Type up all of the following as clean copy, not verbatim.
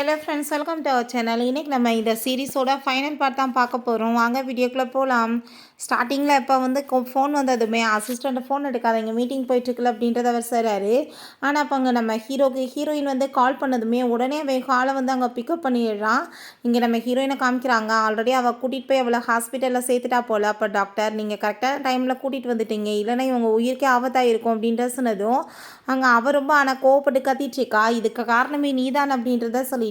Hello friends, welcome to our channel. இன்றைக்கி நம்ம இந்த சீரீஸோட ஃபைனல் பார்ட் தான் பார்க்க போகிறோம். வாங்க வீடியோக்குள்ளே போகலாம். ஸ்டார்டிங்கில் இப்போ வந்து ஃபோன் வந்ததுமே அசிஸ்டண்ட்டை ஃபோன் எடுக்காதீங்க, மீட்டிங் போயிட்டுருக்குல அப்படின்றத அவர் சொல்கிறாரு. ஆனால் அப்போ அங்கே நம்ம ஹீரோயின் வந்து கால் பண்ணதுமே உடனே அவன் காலை வந்து அங்கே பிக்கப் பண்ணிடுறான். இங்கே நம்ம ஹீரோயினை காமிக்கிறாங்க. ஆல்ரெடி அவள் கூட்டிகிட்டு போய் அவளை ஹாஸ்பிட்டலில் சேர்த்துட்டா போல். அப்போ டாக்டர் நீங்கள் கரெக்டான டைமில் கூட்டிகிட்டு வந்துட்டீங்க, இல்லைன்னா இவங்க உயிருக்கே ஆபத்தாக இருக்கும் அப்படின்ற சொன்னதும் அங்கே அவள் ரொம்ப ஆனால் கோவப்பட்டு கத்திட்டுருக்கா. இதுக்கு காரணமே நீதான் அப்படின்றத சொல்லிட்டு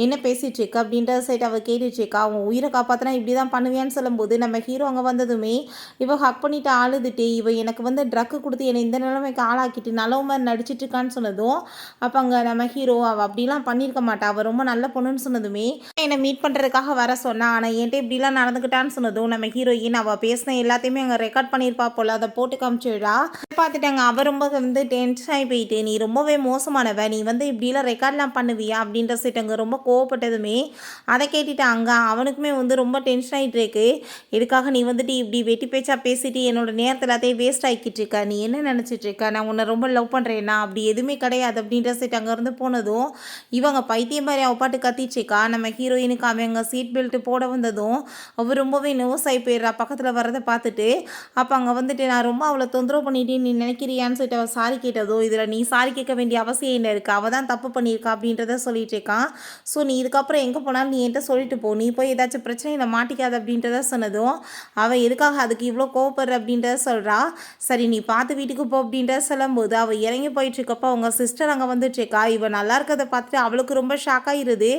என்ன பேசிகிட்ருக்க அப்படின்றத சைட் அவள் கேட்டுட்ருக்கா. அவன் உயிரை காப்பாற்றினா இப்படி தான் பண்ணுவியான்னு சொல்லும்போது நம்ம ஹீரோ அங்கே வந்ததுமே இவள் ஹக் பண்ணிட்டு அழுதுட்டு இவள் எனக்கு வந்து ட்ரக்கு கொடுத்து என்னை இந்த நிலைமைக்கு ஆளாக்கிட்டு நல்ல மாதிரி நடிச்சிட்ருக்கான்னு சொன்னதும் அப்போ அங்கே நம்ம ஹீரோ அவள் அப்படிலாம் பண்ணியிருக்க மாட்டா, அவள் ரொம்ப நல்ல பொண்ணுன்னு சொன்னதுமே என்னை மீட் பண்ணுறதுக்காக வர சொன்னா, ஆனால் என்கிட்ட இப்படிலாம் நடந்துக்கிட்டான்னு சொன்னதும் நம்ம ஹீரோயின் அவள் பேசின எல்லாத்தையுமே அங்கே ரெக்கார்ட் பண்ணியிருப்பா போல், அதை போட்டு காமிச்சிடா. பார்த்துட்டாங்க. அவள் ரொம்ப வந்து டென்ஷன் ஆகி போயிட்டு நீ ரொம்பவே மோசமானவ, நீ வந்து இப்படிலாம் ரெக்கார்ட்லாம் பண்ணுவியா அப்படின்ற சைட்டு ரொம்ப கோவப்பட்டதுமே அதை கேட்டுட்டாங்க. அவனுக்குமே வந்து ரொம்ப டென்ஷன் ஆகிட்டு இருக்கு. எதுக்காக நீ வந்துட்டு இப்படி வெட்டி பேச்சா பேசிட்டு என்னோட நேரத்தில் எல்லாத்தையும் வேஸ்ட் ஆகிக்கிட்டு இருக்க, நீ என்ன நினச்சிட்டு இருக்க, நான் உன்னை ரொம்ப லவ் பண்ணுறேன்னா அப்படி எதுவுமே கிடையாது அப்படின்ற சைட் அங்கேருந்து போனதும் இவங்க பைத்தியம் மாதிரி அவ பாட்டு கத்திச்சிருக்கா. நம்ம ஹீரோயினுக்கு அவங்க சீட் பெல்ட் போட வந்ததும் அவள் ரொம்பவே நர்வஸ் ஆகி போயிடுறா பக்கத்தில் வரதை பார்த்துட்டு. அப்போ அங்கே வந்துட்டு நான் ரொம்ப அவளை தொந்தரவு பண்ணிட்டு நீ நினைக்கிறியான்னு சொல்லிட்டு அவள் சாரி கேட்டதோ இதில் நீ சாரி கேட்க வேண்டிய அவசியம் என்ன இருக்குது, அவள் தான் தப்பு பண்ணியிருக்கா அப்படின்றத சொல்லிட்டு இருக்கான். ஸோ நீ இதுக்கப்புறம் எங்கே போனாலும் நீ என்கிட்ட சொல்லிட்டு போ, நீ போய் ஏதாச்சும் பிரச்சனையில் மாட்டிக்காத அப்படின்றத சொன்னதும் அவள் எதுக்காக அதுக்கு இவ்வளோ கோவப்படுற அப்படின்றத சொல்கிறா. சரி நீ பார்த்து வீட்டுக்கு போ அப்படின்றத சொல்லும்போது அவள் இறங்கி போயிட்டுருக்கப்போ அவங்க சிஸ்டர் அங்கே வந்துட்டுருக்கா. இவள் நல்லா இருக்கிறத பார்த்துட்டு அவளுக்கு ரொம்ப ஷாக் ஆகிருது.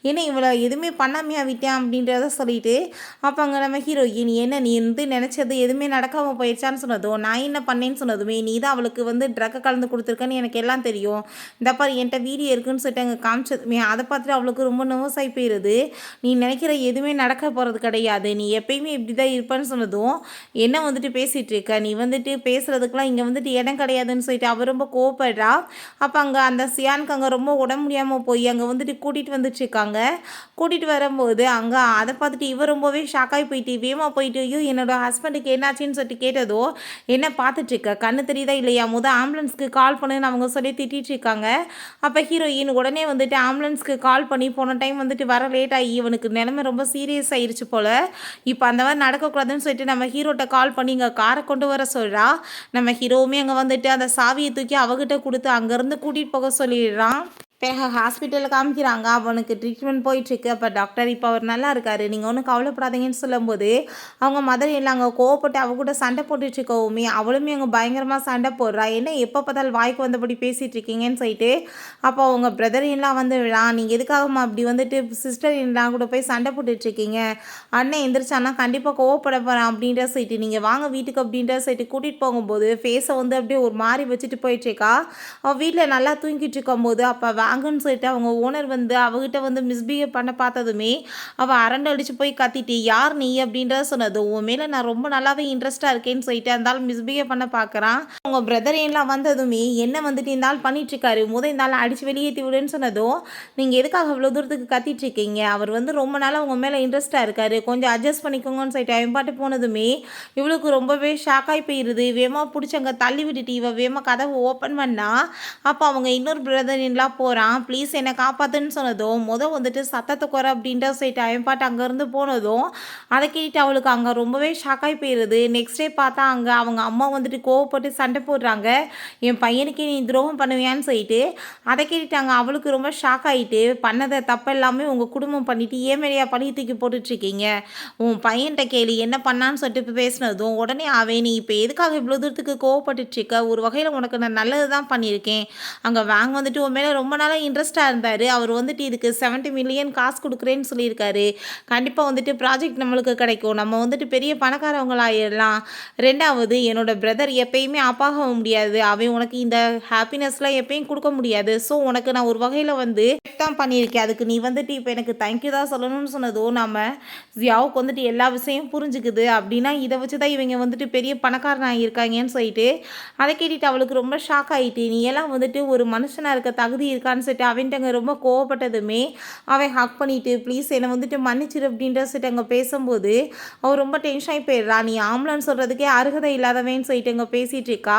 ஏன்னா இவளை எதுவுமே பண்ணாமையா விட்டேன் அப்படின்றத சொல்லிட்டு அப்போ அங்கே நம்ம ஹீரோயின் என்ன நீ வந்து நினச்சது எதுவுமே நடக்காமல் போயிடுச்சான்னு சொன்னதும் நான் என்ன பண்ணேன்னு சொன்னதுமே நீ தான் அவளுக்கு வந்து ட்ரக்கை கலந்து கொடுத்துருக்கன்னு எனக்கு எல்லாம் தெரியும், இந்த பாரு என்கிட்ட வீடியோ இருக்குன்னு சொல்லிட்டு அங்கே காமிச்சதுமே அதை பார்த்துட்டு அவளுக்கு ரொம்ப நர்வஸ் ஆகி போயிடுது. நீ நினைக்கிற எதுவுமே நடக்க போகிறது கிடையாது, நீ எப்பயுமே இப்படி தான் இருப்பேன்னு சொன்னதும் என்ன வந்துட்டு பேசிகிட்டு இருக்க, நீ வந்துட்டு பேசுகிறதுக்கெலாம் இங்கே வந்துட்டு இடம் கிடையாதுன்னு சொல்லிட்டு அவள் ரொம்ப கோவப்படுறா. அப்போ அங்கே அந்த சியானுக்கு அங்கே ரொம்ப உடம்பு முடியாமல் போய் அங்கே வந்துட்டு கூட்டிகிட்டு வந்துட்டுருக்காங்க. கூட்டிகிட்டு வரும்போது அங்கே அதை பார்த்துட்டு இவ ரொம்பவே ஷாக்காகி போயிட்டு வேகமாக போயிட்டு ஐயோ என்னோட ஹஸ்பண்டுக்கு என்னாச்சுன்னு சொல்லிட்டு கேட்டதோ என்ன பார்த்துட்ருக்க, கண்ணு தெரியுதா இல்லையா, ஆம்புலன்ஸ்க்கு கால் பண்ணுன்னு அவங்க சொல்லி திட்டிகிட்டு இருக்காங்க. அப்போ ஹீரோயின் உடனே வந்துட்டு ஆம்புலன்ஸ்க்கு கால் பண்ணி போன டைம் வந்துட்டு வர லேட் ஆகி இவனுக்கு நிலைமை ரொம்ப சீரியஸ் ஆயிடுச்சு போல், இப்போ அந்த மாதிரி நடக்கக்கூடாதுன்னு சொல்லிட்டு நம்ம ஹீரோட்ட கால் பண்ணி இங்கே காரை கொண்டு வர சொல்கிறா. நம்ம ஹீரோவுமே அங்கே வந்துட்டு அந்த சாவியை தூக்கி அவகிட்ட கொடுத்து அங்கேருந்து கூட்டிகிட்டு போக சொல்லிடுறான். பிறகு ஹாஸ்பிட்டலில் காமிக்கிறாங்க. அவனுக்கு ட்ரீட்மெண்ட் போயிட்டுருக்கு. அப்போ டாக்டர் இப்போ அவர் நல்லா இருக்கார், நீங்கள் ஒன்றும் கவலைப்படாதீங்கன்னு சொல்லும்போது அவங்க மதர் எல்லாம் அங்கே கோவப்பட்டு அவ கூட சண்டை போட்டுட்ருக்கவுமே அவளுமே அங்கே பயங்கரமாக சண்டை போடுறா. என்ன எப்போ பார்த்தாலும் வாய்க்கு வந்தபடி பேசிகிட்டு இருக்கீங்கன்னு சொல்லிட்டு அப்போ அவங்க பிரதர் எல்லாம் வந்து விழான், நீங்கள் எதுக்காகமா அப்படி வந்துட்டு சிஸ்டர் எல்லாம் கூட போய் சண்டை போட்டுட்ருக்கீங்க, அண்ணன் எந்திரிச்சானா கண்டிப்பாக கோவப்பட போகிறான் அப்படின்ற சொல்லிட்டு நீங்கள் வாங்க வீட்டுக்கு அப்படின்ற சொல்லிட்டு கூட்டிகிட்டு போகும்போது ஃபேஸை வந்து அப்படியே ஒரு மாதிரி வச்சுட்டு போயிட்டுருக்கா. அவள் வீட்டில் நல்லா தூங்கிட்டு இருக்கும்போது அப்போ வாங்கன்னு சொல்லிட்டு அவங்க ஓனர் வந்து அவகிட்ட வந்து மிஸ்பிஹேவ் பண்ண பார்த்ததுமே அவள் அரண்டு அடித்து போய் கத்திட்டு யார் நீ அப்படின்றத சொன்னது, உன் மேலே நான் ரொம்ப நல்லாவே இன்ட்ரெஸ்ட்டாக இருக்கேன்னு சொல்லிட்டு இருந்தாலும் மிஸ்பிஹேவ் பண்ண பார்க்குறான். அவங்க பிரதர் எல்லாம் வந்ததுமே என்ன வந்துட்டு இருந்தாலும் பண்ணிட்டுருக்காரு, இருந்தாலும் அடித்து வெளியேற்றி விடுன்னு சொன்னதும் நீங்கள் எதுக்காக அவ்வளோ தூரத்துக்கு கத்திட்டுருக்கீங்க, அவர் வந்து ரொம்ப நாளாக உங்கள் மேலே இன்ட்ரெஸ்ட்டாக இருக்காரு, கொஞ்சம் அட்ஜஸ்ட் பண்ணிக்கோங்கன்னு சொல்லிட்டு அவன் பாட்டு போனதுமே இவளுக்கு ரொம்பவே ஷாக்காகி போயிடுது. வேகமாக பிடிச்சவங்க தள்ளி விட்டுட்டு இவ வேகமாக கதவை ஓப்பன் பண்ணா. அப்போ அவங்க இன்னொரு பிரதர் எல்லாம் போகிறான், ப்ளீஸ் என்னை காப்பாற்றுன்னு சொன்னதும் வந்துட்டு சத்தத்தை குறை அப்படின்ற சைட்டு அவன் பாட்டு அங்கேருந்து போனதும் அதை கேட்டு அவளுக்கு அங்கே ரொம்பவே ஷாக்காகி போயிடுது. நெக்ஸ்ட் டே பார்த்தா அங்கே அவங்க அம்மா வந்துட்டு கோவப்பட்டு சண்டை போடுறாங்க, என் பையனுக்கு நீ துரோகம் பண்ணுவியான்னு சொல்லிட்டு. அதை கேட்டுட்டாங்க. அவளுக்கு ரொம்ப ஷாக் ஆகிட்டு பண்ணதை தப்பு எல்லாமே உங்கள் குடும்பம் பண்ணிவிட்டு ஏன் மேலேயா பழி தூக்கி போட்டுட்ருக்கீங்க, உன் பையன்கிட்ட கேளு என்ன பண்ணான்னு சொல்லிட்டு பேசினதும் உடனே அவன் நீ இப்போ எதுக்காக இவ்வளோ தூரத்துக்கு கோவப்பட்டுட்ருக்க, ஒரு வகையில் உனக்கு நான் நல்லது தான் பண்ணியிருக்கேன், அங்கே வாங்க வந்துட்டு உன் மேலே ரொம்ப நாளாக இன்ட்ரெஸ்ட்டாக இருந்தார், அவர் வந்துட்டு இதுக்கு 70 மில்லியன் காசு கொடுக்குறேன்னு சொல்லியிருக்காரு, கண்டிப்பாக வந்துட்டு ப்ராஜெக்ட் நம்மளுக்கு கிடைக்கும், நம்ம வந்துட்டு பெரிய பணக்காரவங்களாயிடலாம். ரெண்டாவது என்னோட பிரதர் எப்பயுமே அப்பாக முடியாது, அவன் உனக்கு இந்த ஹாப்பினஸ்லாம் எப்பயும் கொடுக்க முடியாது, ஸோ உனக்கு நான் ஒரு வகையில் வந்து தான் பண்ணியிருக்கேன், அதுக்கு நீ வந்துட்டு இப்போ எனக்கு தேங்க்யூ தான் சொல்லணும்னு சொன்னதும் நம்ம ஜியாவுக்கு வந்துட்டு எல்லா விஷயம் புரிஞ்சுக்குது. அப்படின்னா இதை வச்சு தான் இவங்க வந்துட்டு பெரிய பணக்காரனாக இருக்காங்கன்னு சொல்லிட்டு அதை கேட்டுட்டு அவளுக்கு ரொம்ப ஷாக் ஆகிட்டு நீ எல்லாம் வந்துட்டு ஒரு மனுஷனாக இருக்க தகுதி இருக்கான்னு இருக்கான்னு சொல்லிட்டு அவன்ட்டு அங்கே ரொம்ப கோவப்பட்டதுமே அவன் ஹக் பண்ணிட்டு ப்ளீஸ் என்னை வந்துட்டு மன்னிச்சிரு அப்படின்ற சொல்லிட்டு அங்கே பேசும்போது அவள் ரொம்ப டென்ஷன் ஆகி போயிடுறா. நீ ஆம்புலன்ஸ் சொல்கிறதுக்கே அருகதை இல்லாதவன்னு சொல்லிட்டு அங்கே பேசிகிட்டு இருக்கா.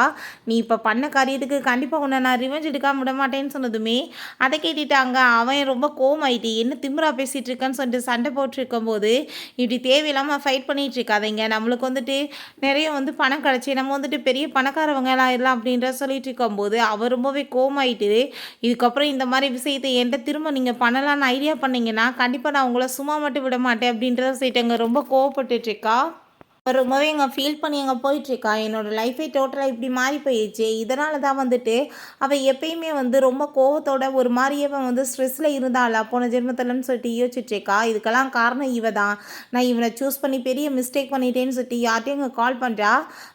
நீ இப்போ பண்ண காரியத்துக்கு கண்டிப்பாக உன்னை நான் ரிவெஞ்ச் எடுக்காம விட மாட்டேன்னு சொன்னதுமே அதை கேட்டுட்டாங்க அவன் ரொம்ப கோவமாயிட்டு என்ன திமிரா பேசிகிட்டு இருக்கான்னு சொல்லிட்டு சண்டை போட்டுருக்கும்போது இப்படி தேவையில்லாமல் ஃபைட் பண்ணிகிட்டு இருக்காதீங்க, நம்மளுக்கு வந்துட்டு நிறைய வந்து பணம் கிடச்சி நம்ம வந்துட்டு பெரிய பணக்காரவங்க எல்லாம் இருக்கலாம் அப்படின்ற சொல்லிட்டு இருக்கும்போது அவர் ரொம்பவே கோவமாயிட்டு இதுக்கப்புறம் இந்த மாதிரி விஷயத்தை என்கிட்ட திரும்ப நீங்கள் பண்ணலான்னு ஐடியா பண்ணீங்கன்னா கண்டிப்பாக நான் உங்களை சும்மா மட்டும் விட மாட்டேன் அப்படின்றத சொல்லிட்டு அங்கே ரொம்ப கோவப்பட்டுட்டு இருக்கா. ரொம்பவே அங்கே ஃபீல் பண்ணி அங்கே போயிட்டுருக்கா. என்னோடய லைஃபே டோட்டலாக இப்படி மாறி போயிடுச்சு. இதனால தான் வந்துட்டு அவள் எப்பயுமே வந்து ரொம்ப கோவத்தோட ஒரு மாதிரியே வந்து ஸ்ட்ரெஸ்ஸில் இருந்தாளா போன ஜென்மத்தில்னு சொல்லிட்டு யோசிச்சுட்ருக்கா. இதுக்கெல்லாம் காரணம் இவ தான். நான் இவனை சூஸ் பண்ணி பெரிய மிஸ்டேக் பண்ணிட்டேன்னு சொல்லிட்டு யார்ட்டையும் அங்கே கால் பண்ணுறா.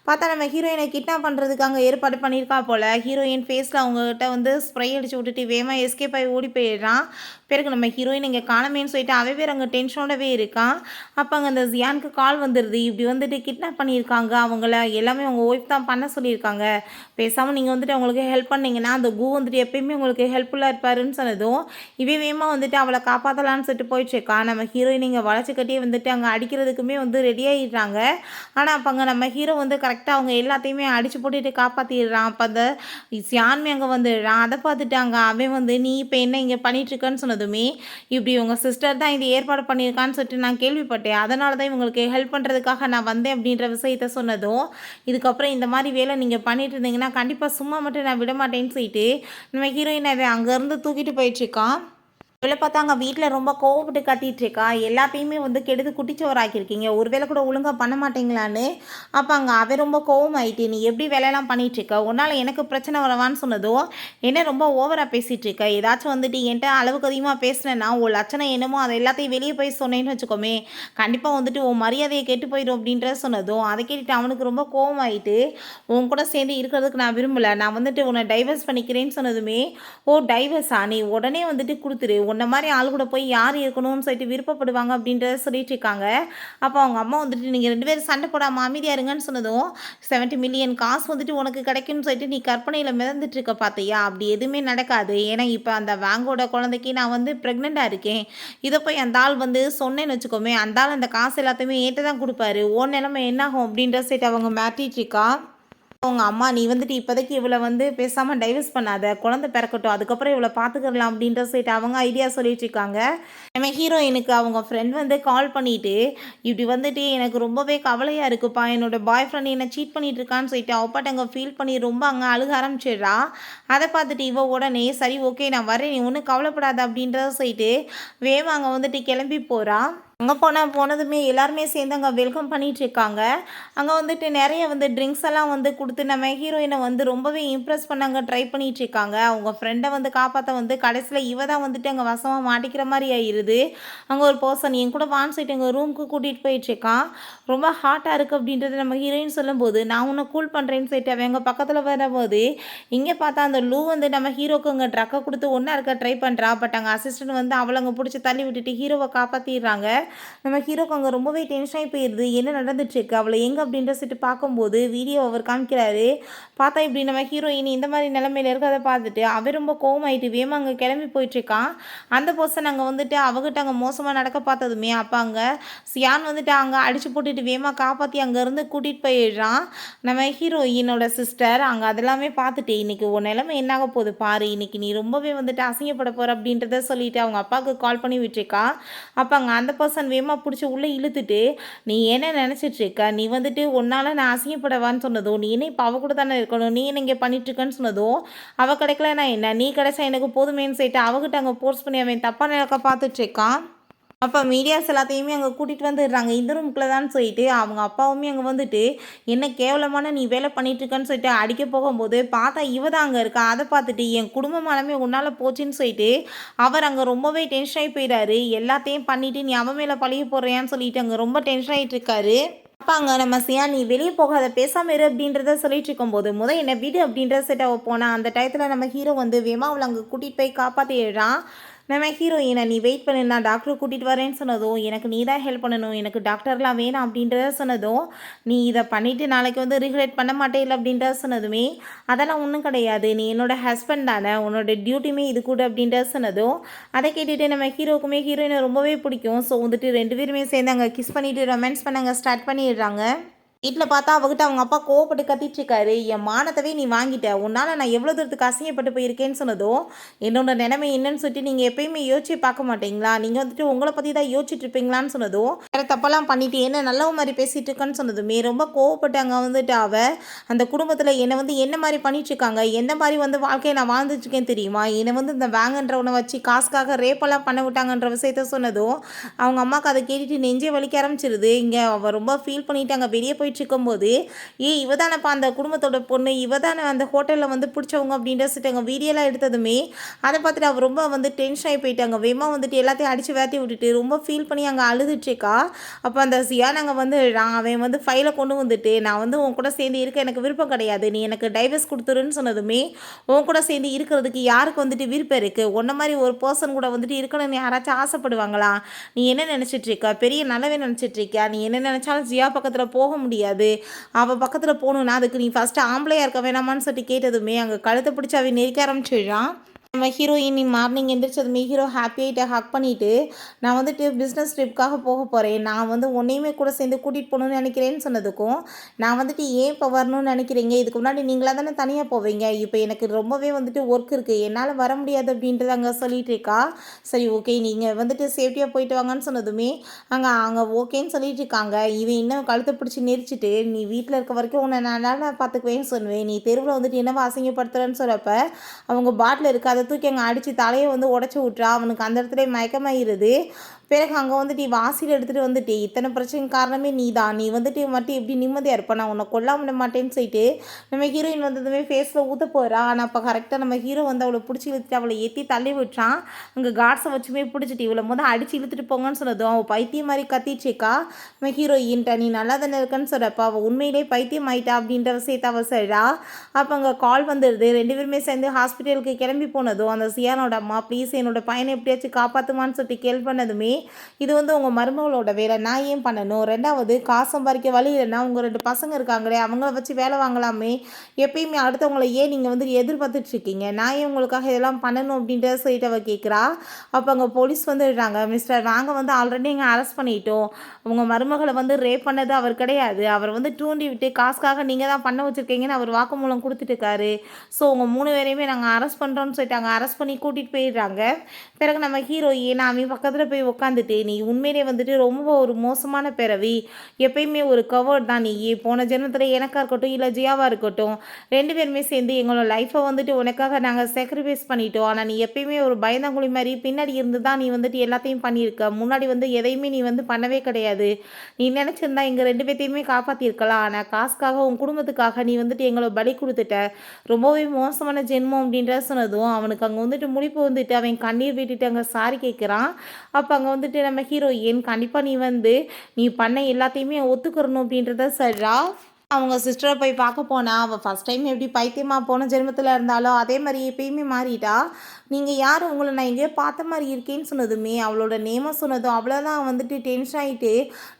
பார்த்தா நம்ம ஹீரோயினை கிட்னாப் பண்ணுறதுக்கு அங்கே ஏற்பாடு பண்ணியிருக்கா போல். ஹீரோயின் ஃபேஸில் அவங்ககிட்ட வந்து ஸ்ப்ரே அடித்து விட்டுட்டு வேகமாக எஸ்கேப் ஆகி ஓடி போயிடுறான். பிறகு நம்ம ஹீரோயின் இங்கே காணமேன்னு சொல்லிட்டு அவன் பேர் அங்கே டென்ஷனோடவே இருக்கான். அப்போ அங்கே அந்த ஜியானுக்கு கால் வந்துடுது. இப்படி வந்துட்டு கிட்னாப் பண்ணியிருக்காங்க அவங்கள, எல்லாமே அவங்க ஒய்ஃப் தான் பண்ண சொல்லியிருக்காங்க, பேசாமல் நீங்கள் வந்துட்டு அவங்களுக்கு ஹெல்ப் பண்ணிங்கன்னா அந்த கு வந்துட்டு எப்பயுமே உங்களுக்கு ஹெல்ப்ஃபுல்லாக இருப்பாருன்னு சொன்னதும் இவே வேகமாக வந்துட்டு அவளை காப்பாற்றலான்னு சொல்லிட்டு போயிட்டுருக்கான். நம்ம ஹீரோயின் இங்கே வளைச்சி கட்டியே வந்துட்டு அங்கே அடிக்கிறதுக்குமே வந்து ரெடி ஆகிடுறாங்க. ஆனால் அப்போ அங்கே நம்ம ஹீரோ வந்து கரெக்டாக அவங்க எல்லாத்தையுமே அடித்து போட்டுட்டு காப்பாற்றிடுறான். அப்போ அந்த ஜியான்மே அங்கே வந்துடுறான். அதை பார்த்துட்டாங்க அவன் வந்து நீ இப்போ என்ன இங்கே பண்ணிகிட்ருக்கன்னு சொன்னதுமே இப்படி உங்கள் சிஸ்டர் தான் இது ஏற்பாடு பண்ணியிருக்கான்னு சொல்லிட்டு நான் கேள்விப்பட்டேன், அதனால தான் இவங்களுக்கு ஹெல்ப் பண்ணுறதுக்காக நான் வந்தேன் அப்படின்ற விஷயத்த சொன்னதும் இதுக்கப்புறம் இந்த மாதிரி வேலை நீங்கள் பண்ணிட்டு இருந்தீங்கன்னா கண்டிப்பாக சும்மா மட்டும் நான் விட மாட்டேன்னு சொல்லிட்டு நம்ம ஹீரோயின் அவன் அங்கேருந்து தூக்கிட்டு போயிட்டுருக்கான். இவளை பார்த்தா அங்கே வீட்டில் ரொம்ப கோவப்பட்டு கத்திட்டு இருக்கா. எல்லாத்தையுமே வந்து கெடுத்து குட்டிச்சோராக்கியிருக்கீங்க, ஒரு வேலை கூட ஒழுங்காக பண்ண மாட்டீங்களான்னு. அப்போ அங்கே அவன் ரொம்ப கோவமாயிட்டு நீ எப்படி வேலையெல்லாம் பண்ணிகிட்ருக்க, உன்னால் எனக்கு பிரச்சனை வரவான்னு சொன்னதும் என்ன ரொம்ப ஓவராக பேசிகிட்டு இருக்க, ஏதாச்சும் வந்துட்டு என்கிட்ட அளவுக்கு அதிகமாக பேசினேன்னா உன் லட்சணம் என்னமோ அதை எல்லாத்தையும் வெளியே போய் சொன்னேன்னு வச்சுக்கோமே கண்டிப்பாக வந்துட்டு உன் மரியாதையை கெட்டு போயிடும் அப்படின்ற சொன்னதும் அதை கேட்டுட்டு அவனுக்கு ரொம்ப கோவமாயிட்டு உன் கூட சேர்ந்து இருக்கிறதுக்கு நான் விரும்பலை, நான் வந்துட்டு உன்னை டைவர்ஸ் பண்ணிக்கிறேன்னு சொன்னதுமே ஓ டைவர்ஸா, நீ உடனே வந்துட்டு கொடுத்துரு, உன்ன மாதிரி ஆள் கூட போய் யார் இருக்கணும்னு சொல்லிட்டு விருப்பப்படுவாங்க அப்படின்றத சொல்லிட்டு இருக்காங்க. அப்போ அவங்க அம்மா வந்துட்டு நீங்கள் 2 பேரும் சண்டை போடாமல் அமைதியாக இருங்கன்னு சொன்னதும் 70 மில்லியன் காசு வந்துட்டு உனக்கு கிடைக்கும்னு சொல்லிட்டு நீ கற்பனையில் மிதந்துட்டு இருக்க பார்த்தியா, அப்படி எதுவுமே நடக்காது. ஏன்னா இப்போ அந்த வாங்கோட குழந்தைக்கு நான் வந்து ப்ரெக்னெண்ட்டாக இருக்கேன், இதை போய் அந்த ஆள் வந்து சொன்னேன்னு வச்சுக்கோமே அந்த ஆள் அந்த காசு எல்லாத்தையுமே ஏற்று தான் கொடுப்பாரு, ஓ நிலைமை என்னாகும் அப்படின்ற சொல்லிட்டு அவங்க மாட்டிட்டு இருக்கா. அவங்க அம்மா நீ வந்துட்டு இப்போதைக்கு இவளை வந்து பேசாமல் டைவர்ஸ் பண்ணாத, குழந்தை பிறக்கட்டும் அதுக்கப்புறம் இவளை பார்த்துக்கலாம் அப்படின்ற சொல்லிட்டு அவங்க ஐடியா சொல்லிட்டு இருக்காங்க. நம்ம ஹீரோயினுக்கு அவங்க ஃப்ரெண்ட் வந்து கால் பண்ணிவிட்டு இப்படி வந்துட்டு எனக்கு ரொம்பவே கவலையாக இருக்குப்பா, என்னோட பாய் ஃப்ரெண்ட் என்னை சீட் பண்ணிட்டு இருக்கான்னு சொல்லிட்டு அவப்பாட்ட அங்கே ஃபீல் பண்ணி ரொம்ப அங்கே அழுக ஆரம்பிச்சிடுறா. அதை பார்த்துட்டு இவ உடனே சரி ஓகே நான் வரேன் நீ ஒன்றும் கவலைப்படாத அப்படின்றத சொல்லிட்டு வேகமாக அங்கே வந்துட்டு கிளம்பி போகிறா. அங்கே போனதுமே எல்லாருமே சேர்ந்து அங்கே வெல்கம் பண்ணிகிட்ருக்காங்க. அங்கே வந்துட்டு நிறைய வந்து ட்ரிங்க்ஸ் எல்லாம் வந்து கொடுத்து நம்ம ஹீரோயினை வந்து ரொம்பவே இம்ப்ரெஸ் பண்ண அங்கே ட்ரை பண்ணிகிட்ருக்காங்க. அவங்க ஃப்ரெண்டை வந்து காப்பாற்ற வந்து கடைசியில் இவ தான் வந்துட்டு அங்கே வசமாக மாட்டிக்கிற மாதிரி ஆயிடுது. அங்கே ஒரு பர்சன் என் கூட வான் சைட்டு எங்கள் ரூமுக்கு கூட்டிகிட்டு போயிட்டுருக்கான், ரொம்ப ஹாட்டாக இருக்குது அப்படின்றது நம்ம ஹீரோயின் சொல்லும்போது நான் உன்னை கூல் பண்ணுறேன்னு சொல்லிட்டு அவன் எங்கள் பக்கத்தில் வரும்போது இங்கே பார்த்தா அந்த லூ வந்து நம்ம ஹீரோக்கு அங்கே ட்ரக்கை கொடுத்து ஒன்றா இருக்க ட்ரை பண்ணுறா. பட் அங்கே அசிஸ்டன்ட் வந்து அவளை அங்கே பிடிச்சி தள்ளி விட்டுட்டு ஹீரோவை காப்பாற்றிடுறாங்க. நம்ம ஹீரோக்கு அங்கே ரொம்பவே டென்ஷனாகி போயிடுது, என்ன நடந்துட்டுருக்கு அவளை எங்கே அப்படின்ற சொல்லிட்டு பார்க்கும்போது வீடியோ அவர் காமிக்கிறாரு. பார்த்தா இப்படி நம்ம ஹீரோயின் இந்த மாதிரி நிலைமையில இருக்கிறத பார்த்துட்டு அவன் ரொம்ப கோவமாயிட்டு வேமா அங்கே கிளம்பி போயிட்டுருக்கான். அந்த பர்சன் அங்கே வந்துட்டு அவகிட்ட அங்கே மோசமாக நடக்க பார்த்ததுமே அப்போ அங்கே சியான் வந்துட்டு அங்கே அடித்து போட்டுட்டு வேமா காப்பாற்றி அங்கேருந்து கூட்டிகிட்டு போயிடுறான். நம்ம ஹீரோயினோட சிஸ்டர் அங்கே அதெல்லாமே பார்த்துட்டு இன்றைக்கி உன் நிலைமை என்னாக போகுது பாரு, இன்றைக்கி நீ ரொம்பவே வந்துட்டு அசிங்கப்பட போகிற அப்படின்றத சொல்லிட்டு அவங்க அப்பாவுக்கு கால் பண்ணி விட்டுருக்கா. அப்போ அங்கே அந்த பர்சன் வேமா பிடிச்சி உள்ளே இழுத்துட்டு நீ என்ன நினச்சிட்ருக்க, நீ வந்துட்டு உன்னால் நான் அசிங்கப்படவான்னு சொன்னதும் நீ என்ன இப்போ அவ கூட தானே இருக்கணும், நீ என்ன இங்கே பண்ணிட்டுருக்கன்னு சொன்னதும் அவள் கிடைக்கலனா என்ன நீ கிடைச்சா எனக்கு போதுமேன்னு சொல்லிட்டு அவகிட்ட அங்கே போர்ஸ் பண்ணி அவன் தப்பாக நடக்க பார்த்துட்ருக்கான். அப்போ மீடியாஸ் எல்லாத்தையுமே அங்கே கூட்டிகிட்டு வந்துடுறாங்க இந்த ரூமுக்குள்ளே தான் சொல்லிட்டு அவங்க அப்பாவுமே அங்கே வந்துட்டு என்ன கேவலமான நீ வேலை பண்ணிகிட்ருக்கன்னு சொல்லிட்டு அடிக்க போகும்போது பார்த்தா இவ தான் அங்கே இருக்கா. அதை பார்த்துட்டு என் குடும்பமானமே உன்னால் போச்சுன்னு சொல்லிட்டு அவர் அங்கே ரொம்பவே டென்ஷன் ஆகி போயிடாரு. எல்லாத்தையும் பண்ணிவிட்டு நீ அவன் மேலே பழிய போடுறியான்னு சொல்லிட்டு அங்கே ரொம்ப டென்ஷன் ஆகிட்டு இருக்காரு. அப்போ அங்கே நம்ம சியா நீ வெளியே போகாத பேசாமல் இரு அப்படின்றத சொல்லிட்டு இருக்கும்போது என்ன வீடு அப்படின்றத செட் அவ போனால் அந்த டயத்தில் நம்ம ஹீரோ வந்து வேமா அவளை அங்கே கூட்டிகிட்டு போய் காப்பாற்றிடுறான். நம்ம ஹீரோயினை நீ வெயிட் பண்ணு, நான் டாக்டரை கூட்டிகிட்டு வரேன்னு சொன்னதும், எனக்கு நீ தான் ஹெல்ப் பண்ணணும், எனக்கு டாக்டர்லாம் வேணாம் அப்படின்றத சொன்னதும், நீ இதை பண்ணிவிட்டு நாளைக்கு வந்து ரிக்ரெட் பண்ண மாட்டேல அப்படின்றத சொன்னதுமே, அதெல்லாம் ஒன்றும் கிடையாது, நீ என்னோட ஹஸ்பண்ட் தானே, உன்னோட டியூட்டியுமே இது கூட அப்படின்றத சொன்னதும், அதை கேட்டுட்டு நம்ம ஹீரோக்குமே ஹீரோயினை ரொம்பவே பிடிக்கும். ஸோ வந்துட்டு 2 பேருமே சேர்ந்து அங்கே கிஸ் பண்ணிவிட்டு ரொமான்ஸ் பண்ண அங்கே ஸ்டார்ட் பண்ணிடுறாங்க. வீட்டில் பார்த்தா அவகிட்ட அவங்க அப்பா கோவப்பட்டு கத்திட்டு இருக்காரு, என் மானத்தவே நீ வாங்கிட்ட, உன்னால் நான் எவ்வளோ தூரத்துக்கு அசிங்கப்பட்டு போயிருக்கேன்னு சொன்னதும், என்னோட நிலைமை என்னன்னு சொல்லிட்டு நீங்கள் எப்பயுமே யோசிச்சு பார்க்க மாட்டீங்களா, நீங்கள் வந்துட்டு உங்களை பற்றி தான் யோசிச்சுட்டு இருப்பீங்களான்னு சொன்னதும், வேறு தப்பெல்லாம் பண்ணிட்டு என்ன நல்லவ மாதிரி பேசிகிட்டு இருக்கேன்னு சொன்னதுமே ரொம்ப கோவப்பட்டு அங்கே வந்துட்டு அந்த குடும்பத்தில் என்னை வந்து என்ன மாதிரி பண்ணிட்டுருக்காங்க, எந்த மாதிரி வந்து வாழ்க்கையை நான் வாழ்ந்துட்டுருக்கேன் தெரியுமா, என்னை வந்து இந்த வேங்கன்றவனை வச்சு காசுக்காக ரேப்பெல்லாம் பண்ண விட்டாங்கன்ற விஷயத்த சொன்னதும், அவங்க அம்மாவுக்கு அதை கேட்டுட்டு நெஞ்சே வலிக்க ஆரம்பிச்சிருது. இங்கே அவள் ரொம்ப ஃபீல் பண்ணிவிட்டு அங்கே வெளியே போயிட்டு இருக்கும்போது, இவ தானப்பா அந்த குடும்பத்தோட பொண்ணு, இவ தானே அந்த ஹோட்டலில் வந்து பிடிச்சவங்க அப்படின்ற சொல்லிட்டு வீடியோலாம் எடுத்ததுமே அதை பார்த்துட்டு அவர் ரொம்ப வந்து டென்ஷன் ஆகி போயிட்டாங்க. வேமா வந்துட்டு எல்லாத்தையும் அடித்து வேட்டி விட்டுட்டு ரொம்ப ஃபீல் பண்ணி அங்கே அழுதுட்ருக்கா. அப்போ அந்த நாங்கள் வந்து அவன் வந்து ஃபைலை கொண்டு வந்துட்டு, நான் வந்து உன் கூட சேர்ந்து இருக்க எனக்கு விருப்பம் கிடையாது, நீ எனக்கு டைவர்ஸ் கொடுத்துருன்னு சொன்னதுமே, உன் கூட சேர்ந்து இருக்கிறதுக்கு யாருக்கு வந்துட்டு விருப்பம் இருக்குது, உன்ன மாதிரி ஒரு பர்சன் கூட வந்துட்டு இருக்கணும்னு யாராச்சும் ஆசைப்படுவாங்களா, நீ என்ன நினச்சிட்ருக்கா, பெரிய நல்லவே நினச்சிட்ருக்கியா, நீ என்ன நினச்சாலும் ஜியா பக்கத்தில் போக முடியாது, அவள் பக்கத்தில் போகணுன்னா அதுக்கு நீ ஃபஸ்ட்டு ஆம்பளையாக இருக்க வேணாமான்னு சொல்லி கேட்டதுமே அங்கே கழுத்தை பிடிச்சி அவன் நெரிக்க ஆரம்பிச்சிடுறான். நம்ம ஹீரோயின் மார்னிங் எந்திரிச்சதுமே ஹீரோ ஹாப்பியாகிட்ட ஹக் பண்ணிவிட்டு, நான் வந்துட்டு பிஸ்னஸ் ட்ரிப்புக்காக போக போகிறேன், நான் வந்து உன்னையுமே கூட சேர்ந்து கூட்டிகிட்டு போகணுன்னு நினைக்கிறேன்னு சொன்னதுக்கும், நான் வந்துட்டு ஏன் இப்போ வரணும்னு நினைக்கிறீங்க, இதுக்கு முன்னாடி நீங்களாக தானே தனியாக போவீங்க, இப்போ எனக்கு ரொம்பவே வந்துட்டு ஒர்க் இருக்குது, என்னால் வர முடியாது அப்படின்றது அங்கே சொல்லிகிட்டு இருக்கா. சரி ஓகே, நீங்கள் வந்துட்டு சேஃப்டியாக போயிட்டு வாங்கன்னு சொன்னதுமே அங்கே ஓகேன்னு சொல்லிட்டு இருக்காங்க. இவன் இன்னும் கழுத்தை பிடிச்சி நெரிச்சிட்டு, நீ வீட்டில் இருக்க வரைக்கும் உன்னை நான் நல்லா பார்த்துக்குவேன்னு சொல்லுவேன், நீ தெருவில் வந்துட்டு என்னவோ அசிங்கப்படுத்துகிறேன்னு சொல்கிறப்ப அவங்க பாட்டில் இருக்காத தூக்கி அங்கே அடித்து தலையை வந்து உடச்சி விட்றா. அவனுக்கு அந்த இடத்துல மயக்கமாயிருது. பிறகு அங்கே வந்துட்டு வாசியில் எடுத்துகிட்டு வந்துட்டு, இத்தனை பிரச்சனைக்கு காரணமே நீ தான், நீ வந்துட்டு மட்டும் எப்படி நிம்மதியாக இருப்ப, நான் உன்னை கொல்லாம விட மாட்டேன்னு சொல்லிட்டு நம்ம ஹீரோயின் வந்ததுமே ஃபேஸில் ஊற்ற போகிறா. ஆனால் அப்போ கரெக்டாக நம்ம ஹீரோ வந்து அவளை பிடிச்சி இழுத்துட்டு அவளை ஏற்றி தள்ளி விட்டுறான். அங்கே காட்ஸை வச்சுமே பிடிச்சிட்டு இவளை அடித்து இழுத்துட்டு போங்கன்னு சொன்னதும் அவள் பைத்தியம் மாதிரி கத்திச்சிக்கா. நம்ம ஹீரோயின்ட்ட நீ நல்லா தானே இருக்கன்னு சொல்கிறப்ப அவள் உண்மையிலே பைத்தியம் ஆயிட்டா அப்படின்ற விஷயத்தை அவள் சொல்கிறா. அப்போ அங்கே கால் வந்துடுது. 2 பேருமே சேர்ந்து ஹாஸ்பிட்டலுக்கு கிளம்பி போனதும் அந்த சியானோட அம்மா ப்ளீஸ் என்னோட பையனை எப்படியாச்சும் காப்பாற்றுமான்னு சொல்லிட்டு கேள்வி பண்ணதுமே, இது வந்து உங்கள் மருமகளோட வேலை, நான் ஏன் பண்ணணும், 2வது காசு சம்பாதிக்க வழி இல்லைன்னா உங்கள் 2 பசங்க இருக்காங்களே அவங்கள வச்சு வேலை வாங்கலாமே, எப்பயுமே அடுத்தவங்களை ஏன் நீங்கள் வந்து எதிர்பார்த்துட்ருக்கீங்க, நான் ஏன் உங்களுக்காக இதெல்லாம் பண்ணணும் அப்படின்றத சொல்லிட்டு அவள் கேட்குறா. அப்போ அங்கே போலீஸ் வந்துடுறாங்க. மிஸ்டர் நாங்கள் வந்து ஆல்ரெடி இங்கே அரெஸ்ட் பண்ணிட்டோம், உங்கள் மருமகளை வந்து ரேப் பண்ணது அவர் கிடையாது, அவர் வந்து தூண்டி விட்டு காசுக்காக நீங்கள் தான் பண்ண வச்சுருக்கீங்கன்னு அவர் வாக்குமூலம் கொடுத்துட்டுருக்காரு. ஸோ உங்கள் 3 பேரையுமே நாங்கள் அரெஸ்ட் பண்ணுறோன்னு சொல்லிட்டாங்க. அரெஸ்ட் பண்ணி கூட்டிகிட்டு போயிடுறாங்க. பிறகு நம்ம ஹீரோயின் அவன் பக்கத்தில் போய் உட்காந்துட்டு, நீ உண்மையிலே வந்துட்டு ரொம்ப ஒரு மோசமான பிறவி, எப்பயுமே ஒரு கவர்ட் தான் நீ, போன ஜென்மத்தில் எனக்காக இருக்கட்டும் இல்லை ஜியாவாக இருக்கட்டும் 2 பேருமே சேர்ந்து எங்களோட லைஃப்பை வந்துட்டு உனக்காக நாங்கள் சாக்ரிஃபைஸ் பண்ணிட்டோம், ஆனால் நீ எப்பயுமே ஒரு பயந்தாங்குழி மாதிரி பின்னாடி இருந்து தான் நீ வந்துட்டு எல்லாத்தையும் பண்ணியிருக்க, முன்னாடி வந்து எதையுமே நீ வந்து பண்ணவே கிடையாது, நீ நினச்சிருந்தா எங்கள் 2 பேர்த்தையுமே காப்பாற்றிருக்கலாம், ஆனால் காசுக்காக உன் குடும்பத்துக்காக நீ வந்துட்டு எங்களை பலி கொடுத்துட்ட, ரொம்பவே மோசமான ஜென்மம் அப்படின்ற சொன்னதும் அவனுக்கு அங்கே வந்துட்டு முடிப்பு வந்துட்டு அவன் கண்ணீர் விட்டுட்டு அங்கே சாரி கேட்குறான். அப்போ அங்கே வந்துட்டு நம்ம ஹீரோயின் கண்டிப்பாக நீ பண்ண எல்லாத்தையுமே ஒத்துக்கிறணும் அப்படின்றத சொல்கிறா. அவங்க சிஸ்டரை போய் பார்க்க போனா அவள் ஃபஸ்ட் டைம் எப்படி பைத்தியமாக போன ஜென்மத்தில் இருந்தாலோ அதே மாதிரி எப்பயுமே மாறிட்டா. நீங்கள் யார், உங்களை நான் எங்கேயோ பார்த்த மாதிரி இருக்கேன்னு சொன்னதுமே அவளோட நேமை சொன்னதும் அவ்வளோதான் வந்துட்டு டென்ஷன் ஆகிட்டு,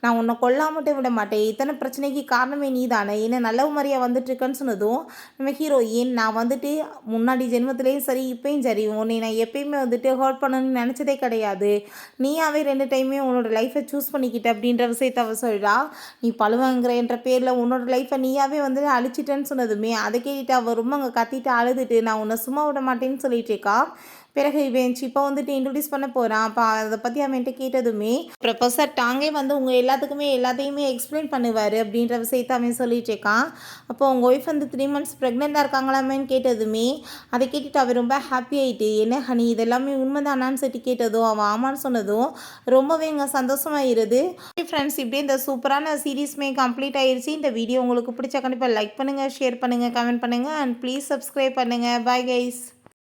நான் உன்னை கொல்லாமட்டே விட மாட்டேன், இத்தனை பிரச்சனைக்கு காரணமே நீ தானே, என்ன நல்ல மாதிரியாக வந்துட்டுருக்கேன்னு சொன்னதும் நம்ம ஹீரோயின் நான் வந்துட்டு முன்னாடி ஜென்மத்திலேயும் சரி இப்பயும் சரி உன்னை நான் எப்பயுமே வந்துட்டு ஹர்ட் பண்ணணும்னு நினச்சதே கிடையாது, நீயாவே 2 டைமே உன்னோட லைஃப்பை சூஸ் பண்ணிக்கிட்ட அப்படின்ற விஷயத்த அவள் சொல்கிறா. நீ பழுவாங்கிறன்ற பேரில் உன்னோட லைஃப்பை நீயாவே வந்து அழிச்சிட்டேன்னு சொன்னதுமே அதை கேட்டுட்டு அவள் ரொம்ப அங்கே கத்திட்டு அழுதுட்டு நான் உன்னை சும்மா விட மாட்டேன்னு சொல்லிட்டு இருக்கா. பிறகு இவன் இப்போ வந்துட்டு இன்ட்ரடியூஸ் பண்ண போகிறான். அப்போ அதை பற்றி அவன்கிட்ட கேட்டதுமே ப்ரொஃபஸர் டாங்கே வந்து உங்கள் எல்லாத்தையுமே எக்ஸ்பிளைன் பண்ணுவார் அப்படின்ற விஷயத்த அவன் சொல்லிட்டு இருக்கான். அப்போ உங்கள் ஒய்ஃப் வந்து 3 months ப்ரெக்னெண்ட்டாக இருக்காங்களாமேன்னு கேட்டதுமே அதை கேட்டுட்டு அவன் ரொம்ப ஹாப்பி ஆகிட்டு, என்ன ஹனி இதெல்லாமே உண்மைதானான்னு சொல்லி கேட்டதும் அவன் ஆமான்னு சொன்னதும் ரொம்பவே இங்கே சந்தோஷமாயிருது. ஃப்ரெண்ட்ஸ், இப்படியே இந்த சூப்பரான சீரீஸ்மே கம்ப்ளீட் ஆயிடுச்சு. இந்த வீடியோ உங்களுக்கு பிடிச்சா கண்டிப்பாக லைக் பண்ணுங்கள், ஷேர் பண்ணுங்கள், கமெண்ட் பண்ணுங்கள் அண்ட் ப்ளீஸ் சப்ஸ்கிரைப் பண்ணுங்கள். Bye guys.